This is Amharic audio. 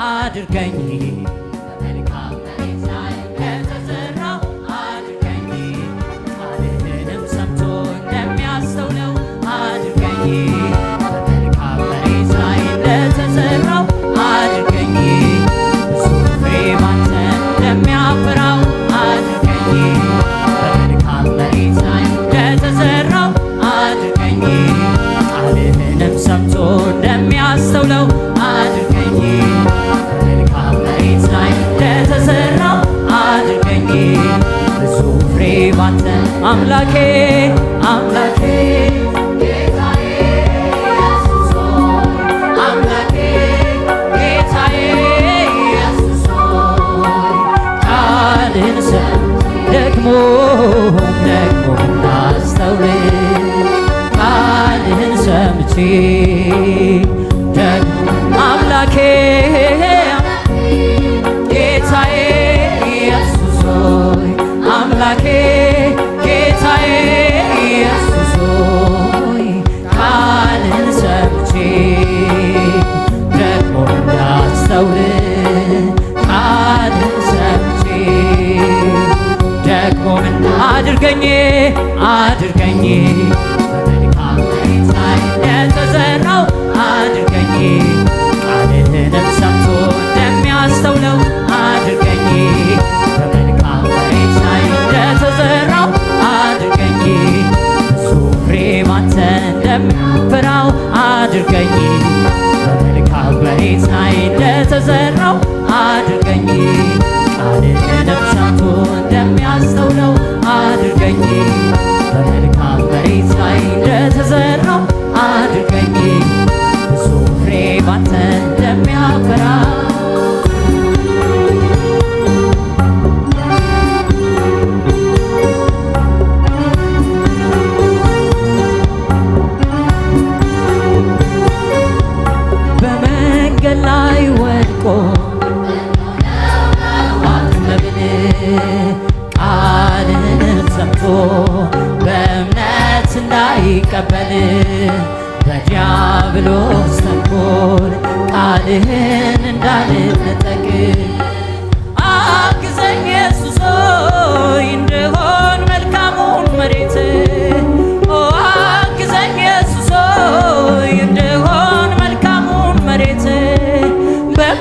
አድርገኝ በመልካም መሬት ላይ እንደተዘራው አድርገኝ ቃልህንም ሰምቶ እንደሚያስተውለው አድርገኝ በመልካም መሬት ላይ እንደተዘራው አድርገኝ ብዙ ፍሬ ባንተ እንደሚያፈራው አድርገኝ በመልካም መሬት ላይ እንደተዘራው አድርገኝ ቃልህንም ሰምቶ እንደሚያስተውለው አድርገኝ በመልካም መሬት ላይ እንደተዘራው አድርገኝ ብዙ ፍሬ ባንተ አምላኬ አምላኬ ጌታዬ ኢየሱስ ሆይ አምላኬ ጌታዬ ኢየሱስ ሆይ ቃልህን ሰምቼ ደግሞ እንዳስተውል ቃልህን ሰምቼ ደግሞ አምላኬ ጌታዬ ኢየሱስ ሆይ አምላኬ ጌታዬ ኢየሱስ ሆይ ቃልህን ሰምቼ ደግሞ እንዳስተውል ቃልህን ሰምቼ ደግሞ አድርገኝ አድርገኝ በመልካም መሬት ላይ እንደተዘራው አድርገኝ ቃልህንም ሰምቶ እንደሚያስተውለው አድርገኝ በመልካም መሬት ላይ እንደተዘራው አድርገኝ ብዙ ፍሬ ባንተ እንደሚያፈራው አድርገኝ በመልካም መሬት ላይ እንደተዘራው አድርገኝ ቃልህንም ሰምቶ እንደሚያስተውለው አድርገኝ በመልካም መሬት ላይ እንደተዘራው አድርገኝ ብዙ ፍሬ ባንተ እንደሚያፈራ በመንገድ ላይ ወድቆ አትመብል ቃልህንም ሰምቶ በእምነት እንዳይቀበል በዲያብሎስ ተንኮል ቃልህን እንዳልነጠቅ አግዘኝ ኢየሱስ ሆይ እንድሆን መልካሙን መሬት